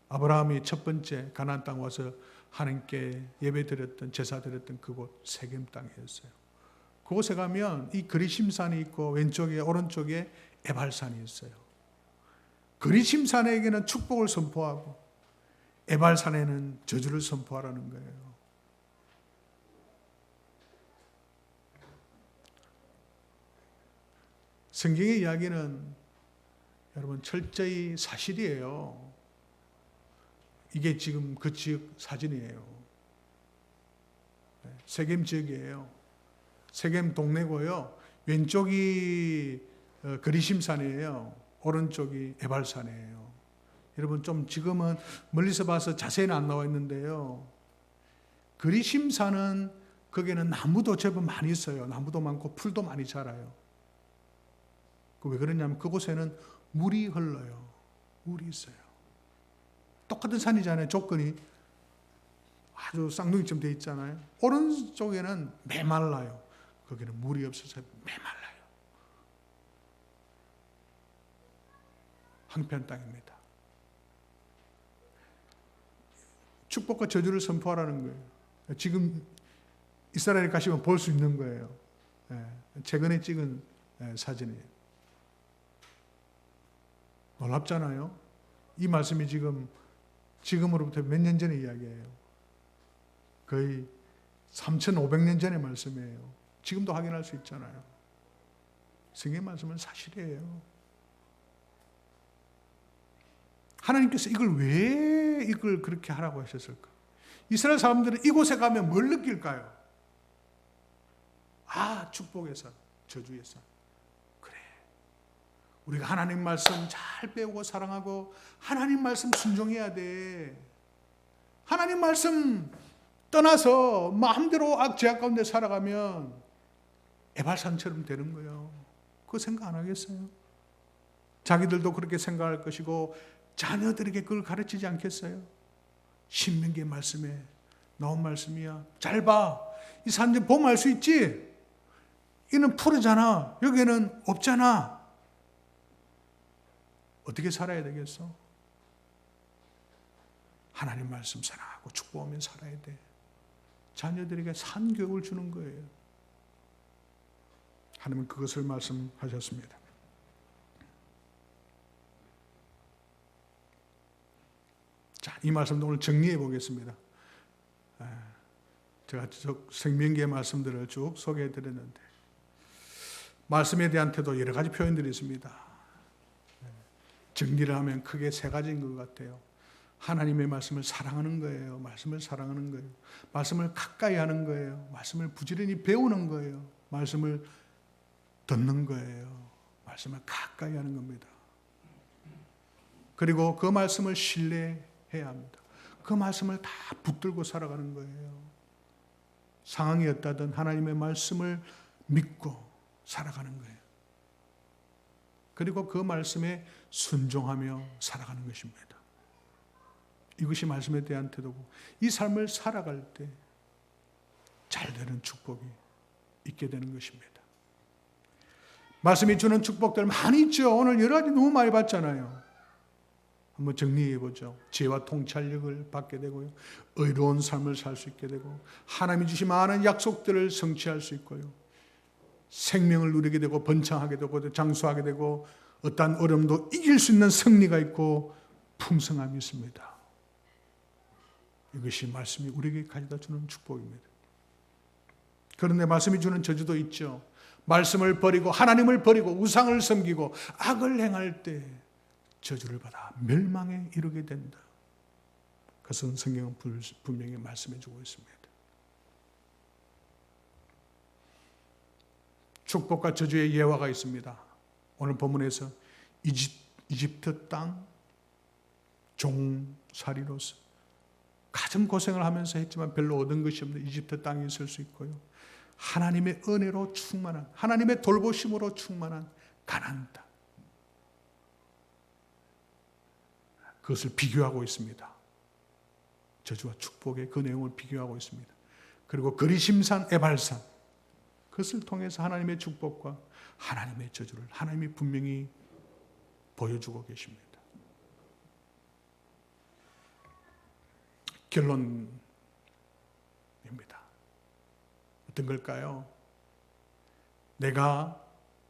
아브라함이 첫 번째 가나안 땅 와서 하나님께 예배드렸던, 제사드렸던 그곳 세겜 땅이었어요. 그곳에 가면 이 그리심산이 있고 왼쪽에 오른쪽에 에발산이 있어요. 그리심산에게는 축복을 선포하고 에발산에는 저주를 선포하라는 거예요. 성경의 이야기는 여러분 철저히 사실이에요. 이게 지금 그 지역 사진이에요. 세겜 지역이에요. 세겜 동네고요. 왼쪽이 그리심산이에요. 오른쪽이 에발산이에요. 여러분 좀 지금은 멀리서 봐서 자세히는 안 나와 있는데요. 그리심산은 거기에는 나무도 제법 많이 있어요. 나무도 많고 풀도 많이 자라요. 왜 그러냐면 그곳에는 물이 흘러요. 물이 있어요. 똑같은 산이잖아요. 조건이 아주 쌍둥이처럼 되어 있잖아요. 오른쪽에는 메말라요. 거기는 물이 없어서 메말라요. 한편 땅입니다. 축복과 저주를 선포하라는 거예요. 지금 이스라엘에 가시면 볼 수 있는 거예요. 최근에 찍은 사진이에요. 놀랍잖아요. 이 말씀이 지금으로부터 몇 년 전의 이야기예요. 거의 3,500년 전의 말씀이에요. 지금도 확인할 수 있잖아요. 성경 말씀은 사실이에요. 하나님께서 왜 이걸 그렇게 하라고 하셨을까? 이스라엘 사람들은 이곳에 가면 뭘 느낄까요? 축복에서, 저주에서. 우리가 하나님 말씀 잘 배우고 사랑하고 하나님 말씀 순종해야 돼. 하나님 말씀 떠나서 마음대로 죄악 가운데 살아가면 에발산처럼 되는 거예요. 그거 생각 안 하겠어요? 자기들도 그렇게 생각할 것이고 자녀들에게 그걸 가르치지 않겠어요? 신명기의 말씀에 나온 말씀이야. 잘 봐. 이 산지 보면 알 수 있지? 이는 푸르잖아. 여기에는 없잖아. 어떻게 살아야 되겠어? 하나님 말씀 사랑하고 축복하며 살아야 돼. 자녀들에게 산 교육을 주는 거예요. 하나님은 그것을 말씀하셨습니다. 자, 이 말씀도 오늘 정리해 보겠습니다. 제가 생명기의 말씀들을 쭉 소개해 드렸는데 말씀에 대한 태도 여러 가지 표현들이 있습니다. 정리를 하면 크게 세 가지인 것 같아요. 하나님의 말씀을 사랑하는 거예요. 말씀을 사랑하는 거예요. 말씀을 가까이 하는 거예요. 말씀을 부지런히 배우는 거예요. 말씀을 듣는 거예요. 말씀을 가까이 하는 겁니다. 그리고 그 말씀을 신뢰해야 합니다. 그 말씀을 다 붙들고 살아가는 거예요. 상황이 어떠든 하나님의 말씀을 믿고 살아가는 거예요. 그리고 그 말씀에 순종하며 살아가는 것입니다. 이것이 말씀에 대한 태도고 이 삶을 살아갈 때 잘 되는 축복이 있게 되는 것입니다. 말씀이 주는 축복들 많이 있죠. 오늘 여러 가지 너무 많이 봤잖아요. 한번 정리해 보죠. 지혜와 통찰력을 받게 되고요. 의로운 삶을 살 수 있게 되고 하나님이 주신 많은 약속들을 성취할 수 있고요. 생명을 누리게 되고 번창하게 되고 장수하게 되고 어떠한 어려움도 이길 수 있는 승리가 있고 풍성함이 있습니다. 이것이 말씀이 우리에게 가져다 주는 축복입니다. 그런데 말씀이 주는 저주도 있죠. 말씀을 버리고 하나님을 버리고 우상을 섬기고 악을 행할 때 저주를 받아 멸망에 이르게 된다. 그것은 성경은 분명히 말씀해 주고 있습니다. 축복과 저주의 예화가 있습니다. 오늘 본문에서 이집트 땅 종살이로서 가장 고생을 하면서 했지만 별로 얻은 것이 없는 이집트 땅이 있을 수 있고요. 하나님의 은혜로 충만한 하나님의 돌보심으로 충만한 가나안 땅. 그것을 비교하고 있습니다. 저주와 축복의 그 내용을 비교하고 있습니다. 그리고 그리심산 에발산 그것을 통해서 하나님의 축복과 하나님의 저주를 하나님이 분명히 보여주고 계십니다. 결론입니다. 어떤 걸까요? 내가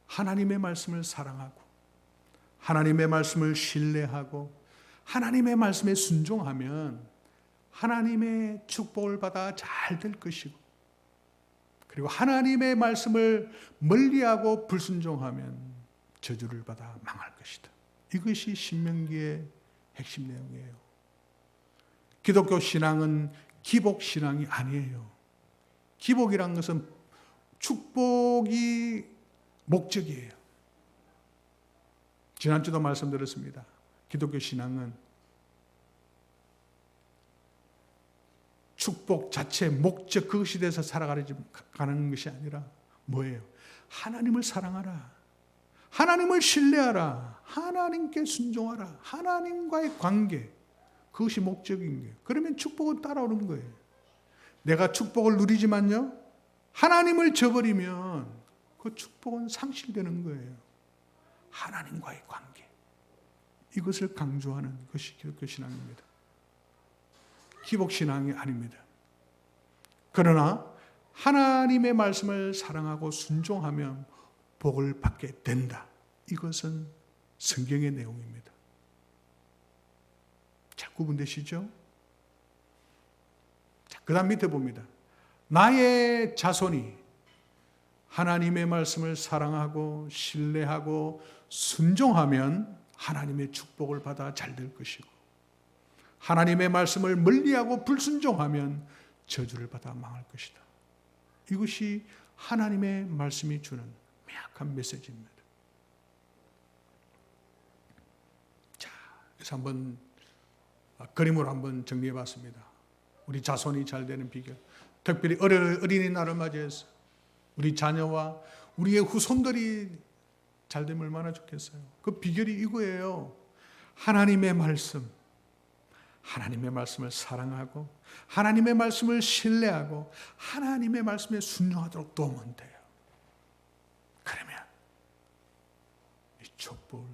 하나님의 말씀을 사랑하고 하나님의 말씀을 신뢰하고 하나님의 말씀에 순종하면 하나님의 축복을 받아 잘 될 것이고 그리고 하나님의 말씀을 멀리하고 불순종하면 저주를 받아 망할 것이다. 이것이 신명기의 핵심 내용이에요. 기독교 신앙은 기복 신앙이 아니에요. 기복이란 것은 축복이 목적이에요. 지난주도 말씀드렸습니다. 기독교 신앙은 축복 자체 목적 그것이 돼서 살아가는 것이 아니라 뭐예요? 하나님을 사랑하라. 하나님을 신뢰하라. 하나님께 순종하라. 하나님과의 관계 그것이 목적인 거예요. 그러면 축복은 따라오는 거예요. 내가 축복을 누리지만요. 하나님을 저버리면 그 축복은 상실되는 거예요. 하나님과의 관계. 이것을 강조하는 것이 기독교 신앙입니다. 기복 신앙이 아닙니다. 그러나 하나님의 말씀을 사랑하고 순종하면 복을 받게 된다. 이것은 성경의 내용입니다. 자, 구분되시죠? 자, 그 다음 밑에 봅니다. 나의 자손이 하나님의 말씀을 사랑하고 신뢰하고 순종하면 하나님의 축복을 받아 잘 될 것이고 하나님의 말씀을 멀리하고 불순종하면 저주를 받아 망할 것이다. 이것이 하나님의 말씀이 주는 명확한 메시지입니다. 자, 그래서 한번 그림으로 한번 정리해 봤습니다. 우리 자손이 잘 되는 비결. 특별히 어린이날을 맞이해서 우리 자녀와 우리의 후손들이 잘 되면 얼마나 좋겠어요. 그 비결이 이거예요. 하나님의 말씀. 하나님의 말씀을 사랑하고 하나님의 말씀을 신뢰하고 하나님의 말씀에 순종하도록 도우면 돼요. 그러면 이 촛불을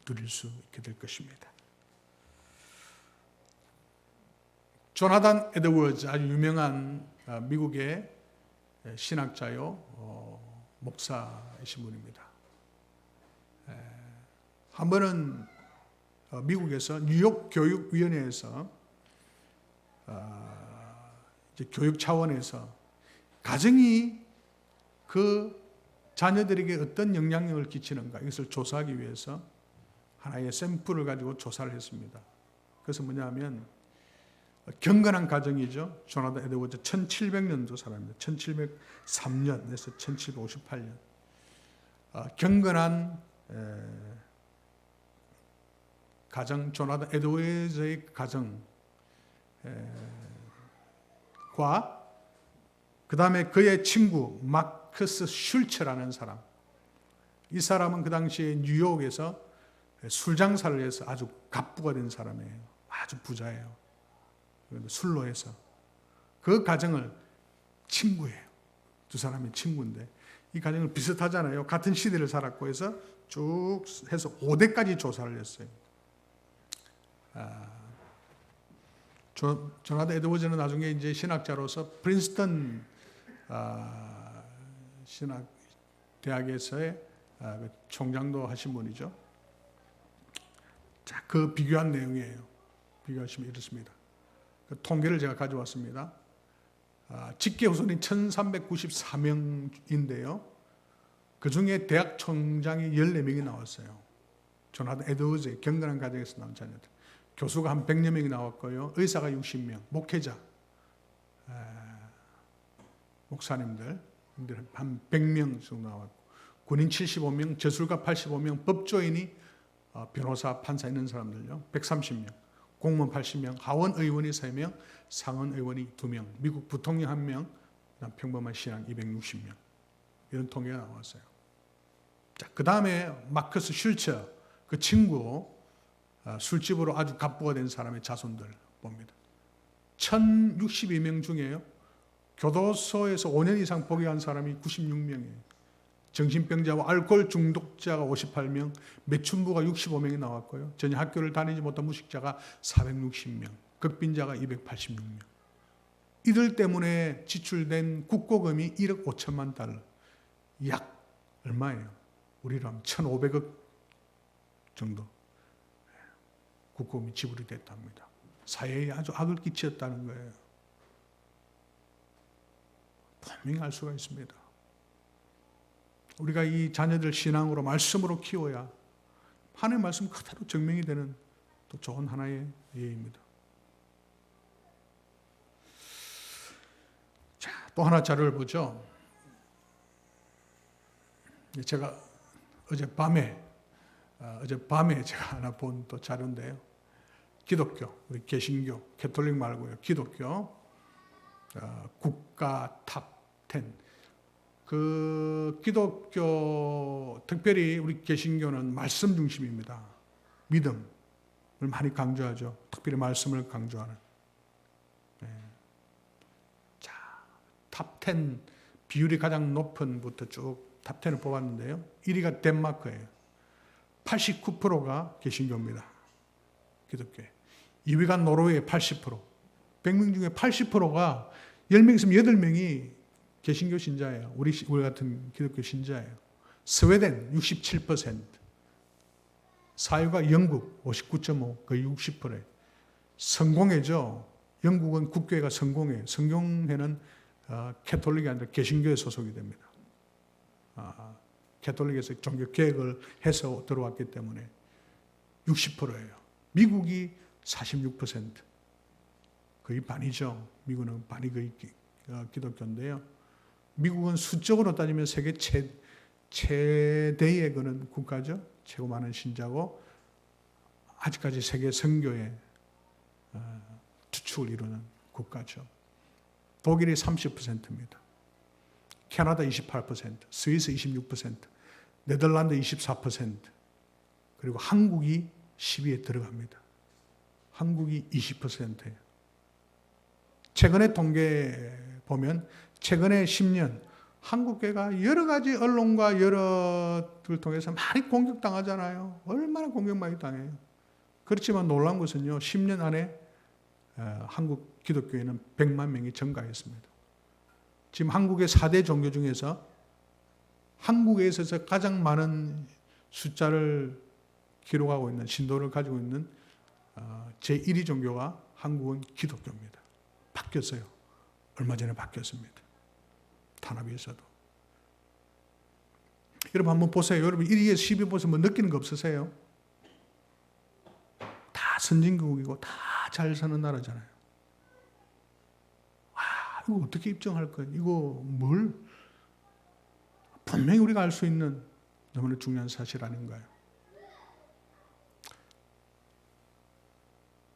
누릴 수 있게 될 것입니다. 조나단 에드워즈, 아주 유명한 미국의 신학자요, 목사이신 분입니다. 한 번은 미국에서 뉴욕 교육위원회에서 이제 교육 차원에서 가정이 그 자녀들에게 어떤 영향력을 끼치는가 이것을 조사하기 위해서 하나의 샘플을 가지고 조사를 했습니다. 그래서 뭐냐면 경건한 가정이죠. 조나단 에드워즈 1700년도 사람입니다. 1703년에서 1758년. 경건한 가정, 조나단 에드워즈의 가정과 그 다음에 그의 친구 마크스 슐츠라는 사람. 이 사람은 그 당시에 뉴욕에서 술 장사를 해서 아주 갑부가 된 사람이에요. 아주 부자예요. 술로 해서. 그 가정을 친구예요. 두 사람이 친구인데 이 가정을 비슷하잖아요. 같은 시대를 살았고 해서 쭉 해서 5대까지 조사를 했어요. 조나단 에드워즈는 나중에 이제 신학자로서 프린스턴 신학 대학에서의 총장도 하신 분이죠. 자, 그 비교한 내용이에요. 비교하시면 이렇습니다. 그 통계를 제가 가져왔습니다. 직계 후손이 1394명인데요. 그 중에 대학 총장이 14명이 나왔어요. 조나단 에드워즈의 경건한 가정에서 나온 자녀들. 교수가 한 100여 명이 나왔고요. 의사가 60명, 목회자, 목사님들 한 100명 정도 나왔고, 군인 75명, 저술가 85명, 법조인이 변호사, 판사 있는 사람들요. 130명, 공무원 80명, 하원 의원이 3명, 상원 의원이 2명, 미국 부통령 1명, 평범한 신앙 260명. 이런 통계가 나왔어요. 자, 그 다음에 마크스 슐처, 그 친구, 술집으로 아주 갑부가 된 사람의 자손들 봅니다. 1062명 중에요. 교도소에서 5년 이상 복역한 사람이 96명이에요. 정신병자와 알코올 중독자가 58명, 매춘부가 65명이 나왔고요. 전혀 학교를 다니지 못한 무식자가 460명, 극빈자가 286명. 이들 때문에 지출된 국고금이 1억 5천만 달러. 약 얼마예요? 우리로 하면 1,500억 정도 국고금이 지불이 됐답니다. 사회에 아주 악을 끼쳤다는 거예요. 분명히 알 수가 있습니다. 우리가 이 자녀들 신앙으로 말씀으로 키워야 하나님의 말씀 그대로 증명이 되는 또 좋은 하나의 예입니다. 자, 또 하나 자료를 보죠. 제가 어젯밤에 제가 하나 본 또 자료인데요. 기독교, 우리 개신교, 캐톨릭 말고요. 기독교 국가 탑 10. 그 기독교, 특별히 우리 개신교는 말씀 중심입니다. 믿음을 많이 강조하죠. 특별히 말씀을 강조하는. 자, 탑 10 비율이 가장 높은 부터 쭉 탑 10을 뽑았는데요. 1위가 덴마크예요. 89%가 개신교입니다. 기독교에. 2위가 노르웨이 80%. 100명 중에 80%가 10명 있으면 8명이 개신교 신자예요. 우리 같은 기독교 신자예요. 스웨덴 67%. 사유가 영국 59.5, 거의 60%예요. 성공회죠. 영국은 국교회가 성공회. 성공회는 캐톨릭이 아니라 개신교에 소속이 됩니다. 캐톨릭에서 종교 개혁을 해서 들어왔기 때문에 60%예요. 미국이 46%. 거의 반이죠. 미국은 반이 거의 기독교인데요. 미국은 수적으로 따지면 세계 최대의 그런 국가죠. 최고 많은 신자고 아직까지 세계 선교에 수축을 이루는 국가죠. 독일이 30%입니다. 캐나다 28%, 스위스 26%, 네덜란드 24%, 그리고 한국이 10위에 들어갑니다. 한국이 20%예요. 최근의 통계 보면 최근에 10년 한국계가 여러 가지 언론과 여러를 통해서 많이 공격당하잖아요. 얼마나 공격 많이 당해요. 그렇지만 놀라운 것은요, 10년 안에 한국 기독교회는 100만 명이 증가했습니다. 지금 한국의 4대 종교 중에서 한국에 있어서 가장 많은 숫자를 기록하고 있는, 신도를 가지고 있는 제1위 종교가 한국은 기독교입니다. 바뀌었어요. 얼마 전에 바뀌었습니다. 탄압에서도. 여러분 한번 보세요. 여러분 1위에서 10위 보세요. 뭐 느끼는 거 없으세요? 다 선진국이고 다 잘 사는 나라잖아요. 이거 어떻게 입증할 거예요? 이거 뭘? 분명히 우리가 알 수 있는 너무나 중요한 사실 아닌가요?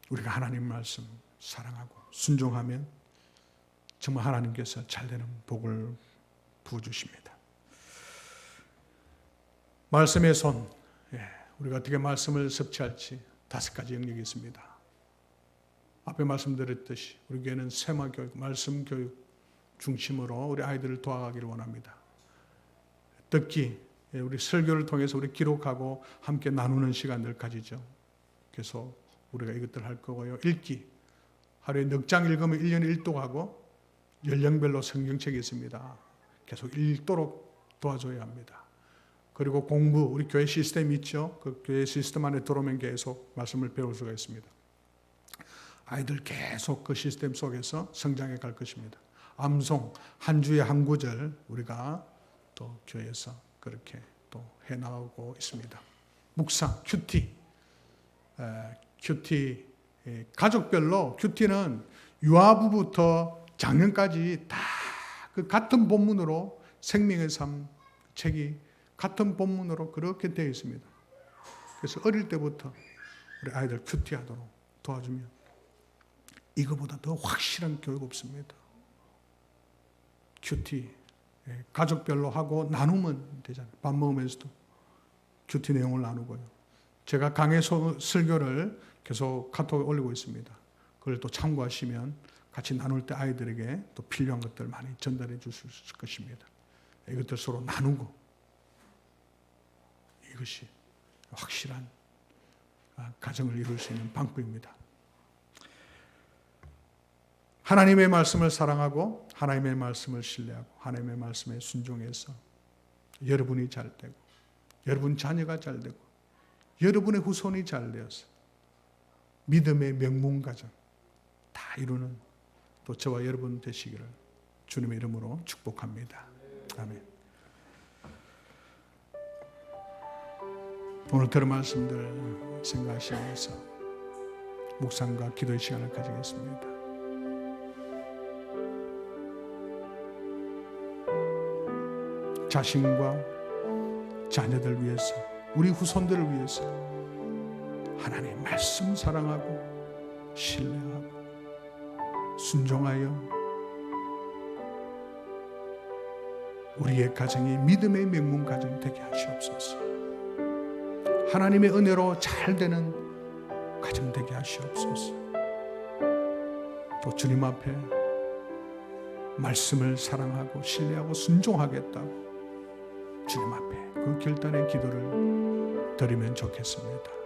우리가 하나님 말씀 사랑하고 순종하면 정말 하나님께서 잘되는 복을 부어주십니다. 말씀의 손, 우리가 어떻게 말씀을 섭취할지 5가지 영역이 있습니다. 앞에 말씀드렸듯이 우리 교회는 세마교육, 말씀교육 중심으로 우리 아이들을 도와가기를 원합니다. 듣기, 우리 설교를 통해서 우리 기록하고 함께 나누는 시간을 가지죠. 계속 우리가 이것들 할 거고요. 읽기, 하루에 넉 장 읽으면 1년에 1독 하고 연령별로 성경책이 있습니다. 계속 읽도록 도와줘야 합니다. 그리고 공부, 우리 교회 시스템이 있죠. 그 교회 시스템 안에 들어오면 계속 말씀을 배울 수가 있습니다. 아이들 계속 그 시스템 속에서 성장해 갈 것입니다. 암송, 한 주에 한 구절 우리가 또 교회에서 그렇게 또 해나가고 있습니다. 묵상, 큐티, 가족별로 큐티는 유아부부터 장년까지 다 그 같은 본문으로 생명의 삶 책이 같은 본문으로 그렇게 되어 있습니다. 그래서 어릴 때부터 우리 아이들 큐티하도록 도와주면 이거보다 더 확실한 교육 없습니다. 큐티 가족별로 하고 나누면 되잖아요. 밥 먹으면서도 큐티 내용을 나누고요. 제가 강해 설교를 계속 카톡에 올리고 있습니다. 그걸 또 참고하시면 같이 나눌 때 아이들에게 또 필요한 것들 많이 전달해 줄 수 있을 것입니다. 이것들 서로 나누고 이것이 확실한 가정을 이룰 수 있는 방법입니다. 하나님의 말씀을 사랑하고 하나님의 말씀을 신뢰하고 하나님의 말씀에 순종해서 여러분이 잘 되고 여러분 자녀가 잘 되고 여러분의 후손이 잘 되어서 믿음의 명문가정 다 이루는 또 저와 여러분 되시기를 주님의 이름으로 축복합니다. 아멘. 오늘 들은 말씀들 생각하시면서 묵상과 기도의 시간을 가지겠습니다. 자신과 자녀들 위해서, 우리 후손들을 위해서 하나님의 말씀 사랑하고 신뢰하고 순종하여 우리의 가정이 믿음의 명문 가정 되게 하시옵소서. 하나님의 은혜로 잘 되는 가정 되게 하시옵소서. 또 주님 앞에 말씀을 사랑하고 신뢰하고 순종하겠다고 주님 앞에 그 결단의 기도를 드리면 좋겠습니다.